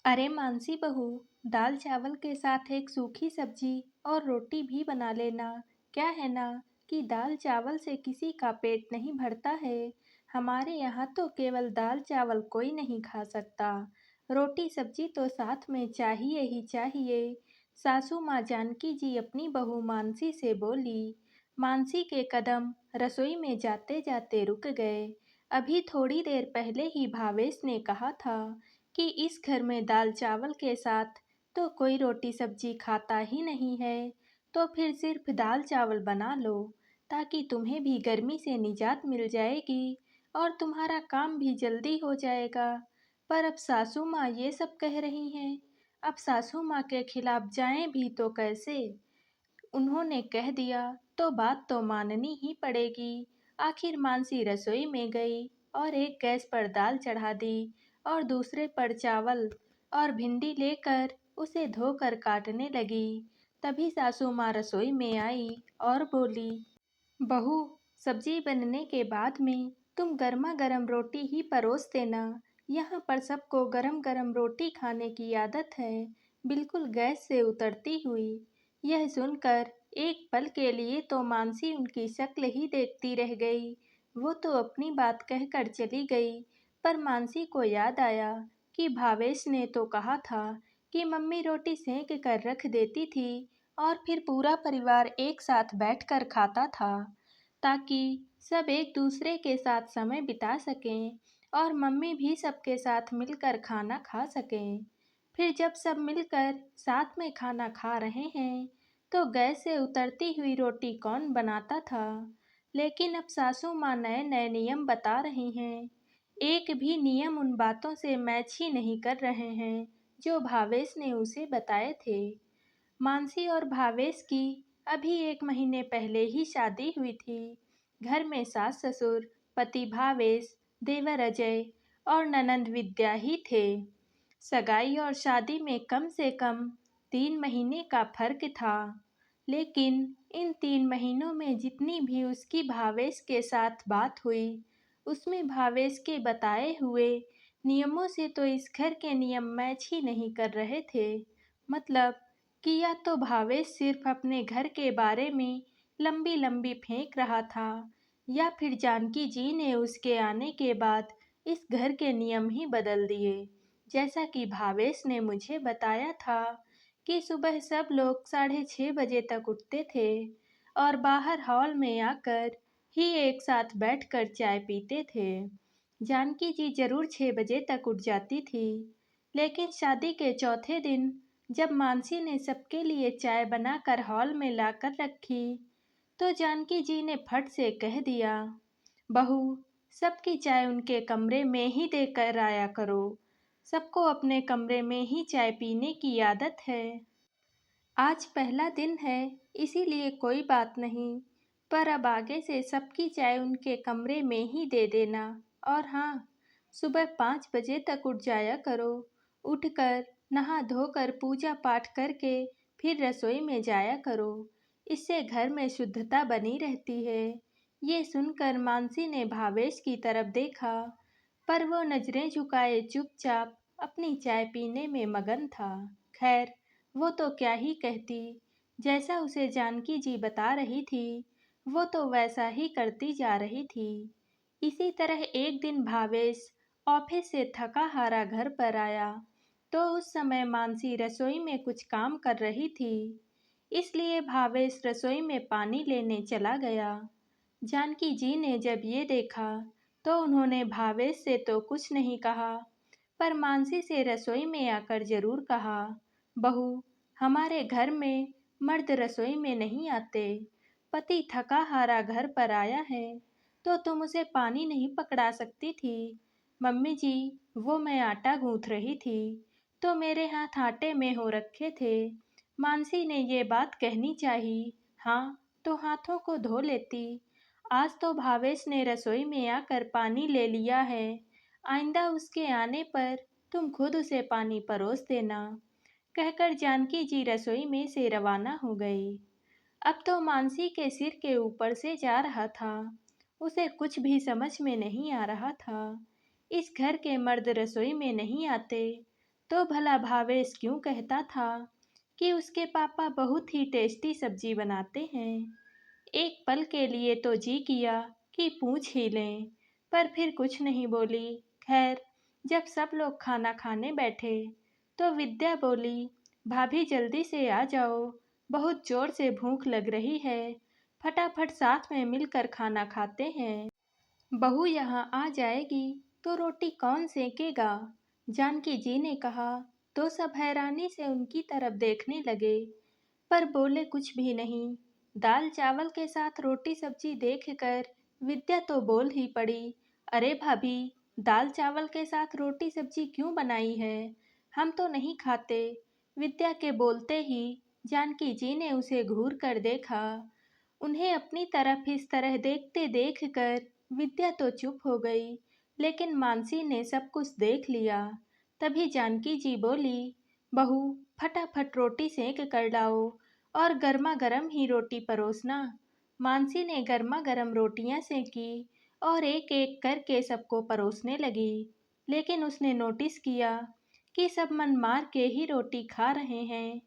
अरे मानसी बहू, दाल चावल के साथ एक सूखी सब्जी और रोटी भी बना लेना। क्या है ना कि दाल चावल से किसी का पेट नहीं भरता है। हमारे यहाँ तो केवल दाल चावल कोई नहीं खा सकता। रोटी सब्जी तो साथ में चाहिए ही चाहिए। सासू माँ जानकी जी अपनी बहू मानसी से बोली। मानसी के कदम रसोई में जाते जाते रुक गए। अभी थोड़ी देर पहले ही भावेश ने कहा था कि इस घर में दाल चावल के साथ तो कोई रोटी सब्जी खाता ही नहीं है, तो फिर सिर्फ दाल चावल बना लो ताकि तुम्हें भी गर्मी से निजात मिल जाएगी और तुम्हारा काम भी जल्दी हो जाएगा। पर अब सासू माँ ये सब कह रही हैं। अब सासू माँ के खिलाफ जाएं भी तो कैसे? उन्होंने कह दिया तो बात तो माननी ही पड़ेगी। आखिर मानसी रसोई में गई और एक गैस पर दाल चढ़ा दी और दूसरे पर चावल और भिंडी लेकर उसे धोकर काटने लगी। तभी सासू माँ रसोई में आई और बोली, बहू, सब्जी बनने के बाद में तुम गर्मा गर्म रोटी ही परोस देना। यहाँ पर सबको गरम गरम रोटी खाने की आदत है, बिल्कुल गैस से उतरती हुई। यह सुनकर एक पल के लिए तो मानसी उनकी शक्ल ही देखती रह गई। वो तो अपनी बात कहकर चली गई, पर मानसी को याद आया कि भावेश ने तो कहा था कि मम्मी रोटी सेंक कर रख देती थी और फिर पूरा परिवार एक साथ बैठकर खाता था, ताकि सब एक दूसरे के साथ समय बिता सकें और मम्मी भी सबके साथ मिलकर खाना खा सकें। फिर जब सब मिलकर साथ में खाना खा रहे हैं, तो गैस से उतरती हुई रोटी कौन बनाता था? लेकिन अब सासू माँ नए नए नियम बता रही हैं। एक भी नियम उन बातों से मैच ही नहीं कर रहे हैं जो भावेश ने उसे बताए थे। मानसी और भावेश की अभी 1 महीने पहले ही शादी हुई थी। घर में सास ससुर, पति भावेश, देवर अजय और ननंद विद्या ही थे। सगाई और शादी में कम से कम 3 महीने का फर्क था। लेकिन इन 3 महीनों में जितनी भी उसकी भावेश के साथ बात हुई, उसमें भावेश के बताए हुए नियमों से तो इस घर के नियम मैच ही नहीं कर रहे थे। मतलब कि या तो भावेश सिर्फ अपने घर के बारे में लंबी लंबी फेंक रहा था, या फिर जानकी जी ने उसके आने के बाद इस घर के नियम ही बदल दिए। जैसा कि भावेश ने मुझे बताया था कि सुबह सब लोग 6:30 बजे तक उठते थे और बाहर हॉल में आकर ही एक साथ बैठकर चाय पीते थे। जानकी जी जरूर 6 बजे तक उठ जाती थी, लेकिन शादी के चौथे दिन जब मानसी ने सबके लिए चाय बनाकर हॉल में लाकर रखी, तो जानकी जी ने फट से कह दिया, बहू, सबकी चाय उनके कमरे में ही देकर आया करो। सबको अपने कमरे में ही चाय पीने की आदत है। आज पहला दिन है, इसीलिए कोई बात नहीं, पर अब आगे से सबकी चाय उनके कमरे में ही दे देना। और हाँ, सुबह 5 बजे तक उठ जाया करो। उठकर नहा धोकर पूजा पाठ करके फिर रसोई में जाया करो। इससे घर में शुद्धता बनी रहती है। ये सुनकर मानसी ने भावेश की तरफ देखा, पर वो नजरें झुकाए चुपचाप अपनी चाय पीने में मगन था। खैर, वो तो क्या ही कहती, जैसा उसे जानकी जी बता रही थी, वो तो वैसा ही करती जा रही थी। इसी तरह एक दिन भावेश ऑफिस से थका हारा घर पर आया, तो उस समय मानसी रसोई में कुछ काम कर रही थी, इसलिए भावेश रसोई में पानी लेने चला गया। जानकी जी ने जब ये देखा, तो उन्होंने भावेश से तो कुछ नहीं कहा, पर मानसी से रसोई में आकर जरूर कहा, बहू, हमारे घर में मर्द रसोई में नहीं आते। पति थका हारा घर पर आया है, तो तुम उसे पानी नहीं पकड़ा सकती थी? मम्मी जी, वो मैं आटा गूंथ रही थी, तो मेरे हाथ आटे में हो रखे थे। मानसी ने ये बात कहनी चाहिए, हाँ, तो हाथों को धो लेती। आज तो भावेश ने रसोई में आकर पानी ले लिया है, आइंदा उसके आने पर तुम खुद उसे पानी परोस देना, कहकर जानकी जी रसोई में से रवाना हो गई। अब तो मानसी के सिर के ऊपर से जा रहा था। उसे कुछ भी समझ में नहीं आ रहा था। इस घर के मर्द रसोई में नहीं आते, तो भला भावेश क्यों कहता था कि उसके पापा बहुत ही टेस्टी सब्जी बनाते हैं। एक पल के लिए तो जी किया कि पूछ ही लें, पर फिर कुछ नहीं बोली। खैर, जब सब लोग खाना खाने बैठे तो विद्या बोली, भाभी जल्दी से आ जाओ, बहुत जोर से भूख लग रही है, फटाफट साथ में मिलकर खाना खाते हैं। बहू यहाँ आ जाएगी तो रोटी कौन सेकेगा? जानकी जी ने कहा। तो सब हैरानी से उनकी तरफ देखने लगे, पर बोले कुछ भी नहीं। दाल चावल के साथ रोटी सब्जी देखकर विद्या तो बोल ही पड़ी, अरे भाभी, दाल चावल के साथ रोटी सब्जी क्यों बनाई है? हम तो नहीं खाते। विद्या के बोलते ही जानकी जी ने उसे घूर कर देखा। उन्हें अपनी तरफ इस तरह देखते देखकर विद्या तो चुप हो गई, लेकिन मानसी ने सब कुछ देख लिया। तभी जानकी जी बोली, बहू, फटाफट रोटी सेक कर लाओ और गर्मा गर्म ही रोटी परोसना। मानसी ने गर्मा गर्म रोटियां सेकी और एक एक करके सबको परोसने लगी, लेकिन उसने नोटिस किया कि सब मन मार के ही रोटी खा रहे हैं,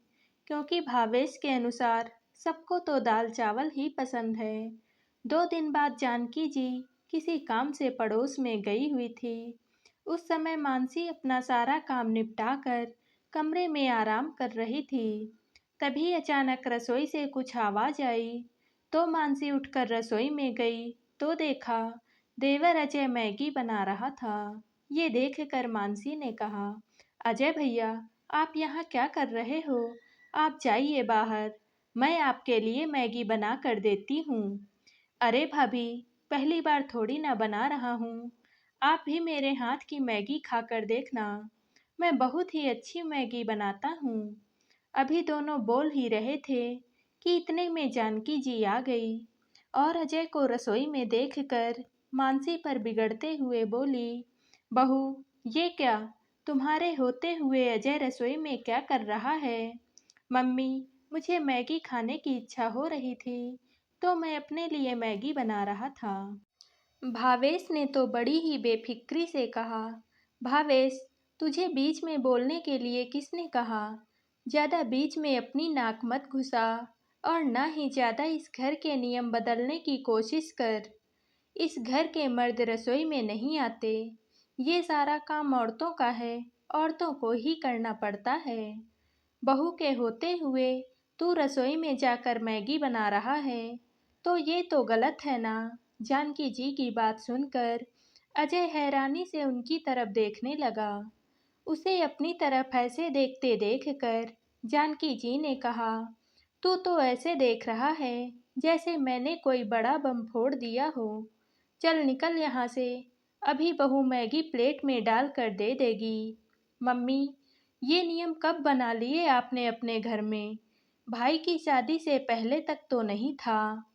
क्योंकि भावेश के अनुसार सबको तो दाल चावल ही पसंद है। 2 दिन बाद जानकी जी किसी काम से पड़ोस में गई हुई थी। उस समय मानसी अपना सारा काम निपटा कर कमरे में आराम कर रही थी। तभी अचानक रसोई से कुछ आवाज आई, तो मानसी उठकर रसोई में गई तो देखा देवर अजय मैगी बना रहा था। ये देखकर मानसी ने कहा, अजय भैया, आप यहाँ क्या कर रहे हो? आप जाइए बाहर, मैं आपके लिए मैगी बना कर देती हूँ। अरे भाभी, पहली बार थोड़ी ना बना रहा हूँ, आप भी मेरे हाथ की मैगी खाकर देखना, मैं बहुत ही अच्छी मैगी बनाता हूँ। अभी दोनों बोल ही रहे थे कि इतने में जानकी जी आ गई और अजय को रसोई में देखकर मानसी पर बिगड़ते हुए बोली, बहू, ये क्या, तुम्हारे होते हुए अजय रसोई में क्या कर रहा है? मम्मी, मुझे मैगी खाने की इच्छा हो रही थी तो मैं अपने लिए मैगी बना रहा था। भावेश ने तो बड़ी ही बेफिक्री से कहा, भावेश, तुझे बीच में बोलने के लिए किसने कहा? ज़्यादा बीच में अपनी नाक मत घुसा और ना ही ज़्यादा इस घर के नियम बदलने की कोशिश कर। इस घर के मर्द रसोई में नहीं आते। ये सारा काम औरतों का है, औरतों को ही करना पड़ता है। बहू के होते हुए तू रसोई में जाकर मैगी बना रहा है, तो ये तो गलत है ना? जानकी जी की बात सुनकर अजय हैरानी से उनकी तरफ देखने लगा। उसे अपनी तरफ ऐसे देखते देखकर जानकी जी ने कहा, तू तो ऐसे देख रहा है जैसे मैंने कोई बड़ा बम फोड़ दिया हो। चल निकल यहाँ से, अभी बहू मैगी प्लेट में डाल कर दे देगी। मम्मी, ये नियम कब बना लिए आपने अपने घर में? भाई की शादी से पहले तक तो नहीं था।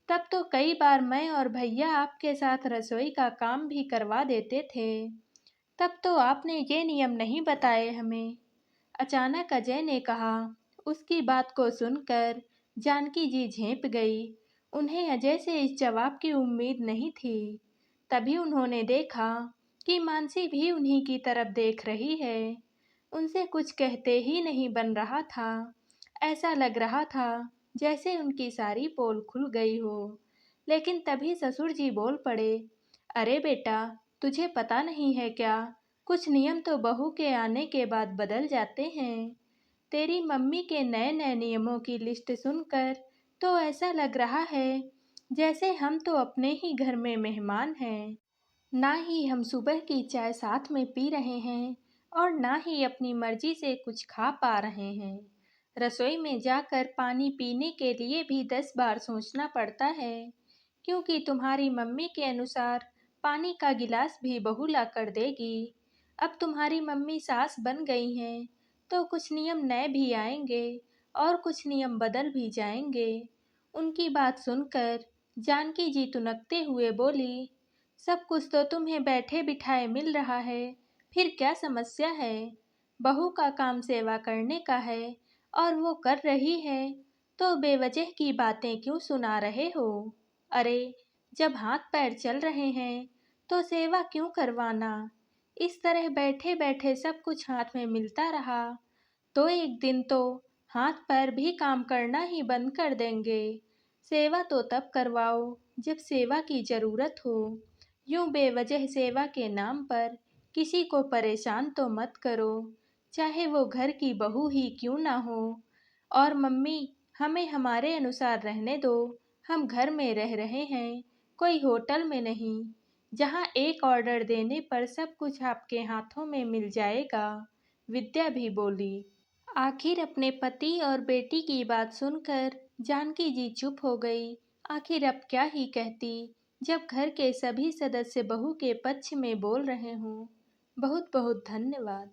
तब तो कई बार मैं और भैया आपके साथ रसोई का काम भी करवा देते थे। तब तो आपने ये नियम नहीं बताए हमें। अचानक अजय ने कहा। उसकी बात को सुनकर जानकी जी झेंप गई। उन्हें अजय से इस जवाब की उम्मीद नहीं थी। तभी उन्होंने देखा कि मानसी भी उन्हीं की तरफ देख रही है। उनसे कुछ कहते ही नहीं बन रहा था। ऐसा लग रहा था जैसे उनकी सारी पोल खुल गई हो। लेकिन तभी ससुर जी बोल पड़े, अरे बेटा, तुझे पता नहीं है क्या? कुछ नियम तो बहू के आने के बाद बदल जाते हैं। तेरी मम्मी के नए नए नियमों की लिस्ट सुनकर तो ऐसा लग रहा है जैसे हम तो अपने ही घर में मेहमान हैं। ना ही हम सुबह की चाय साथ में पी रहे हैं और ना ही अपनी मर्जी से कुछ खा पा रहे हैं। रसोई में जाकर पानी पीने के लिए भी 10 बार सोचना पड़ता है, क्योंकि तुम्हारी मम्मी के अनुसार पानी का गिलास भी बहू ला कर देगी। अब तुम्हारी मम्मी सास बन गई हैं, तो कुछ नियम नए भी आएंगे और कुछ नियम बदल भी जाएंगे। उनकी बात सुनकर जानकी जी तुनकते हुए बोली, सब कुछ तो तुम्हें बैठे बिठाए मिल रहा है, फिर क्या समस्या है? बहू का काम सेवा करने का है और वो कर रही है, तो बेवजह की बातें क्यों सुना रहे हो? अरे, जब हाथ पैर चल रहे हैं तो सेवा क्यों करवाना? इस तरह बैठे बैठे सब कुछ हाथ में मिलता रहा तो एक दिन तो हाथ पैर भी काम करना ही बंद कर देंगे। सेवा तो तब करवाओ जब सेवा की जरूरत हो। यूं बेवजह सेवा के नाम पर किसी को परेशान तो मत करो, चाहे वो घर की बहू ही क्यों ना हो। और मम्मी, हमें हमारे अनुसार रहने दो। हम घर में रह रहे हैं, कोई होटल में नहीं, जहाँ एक ऑर्डर देने पर सब कुछ आपके हाथों में मिल जाएगा। विद्या भी बोली। आखिर अपने पति और बेटी की बात सुनकर जानकी जी चुप हो गई। आखिर अब क्या ही कहती, जब घर के सभी सदस्य बहू के पक्ष में बोल रहे हों। बहुत बहुत धन्यवाद।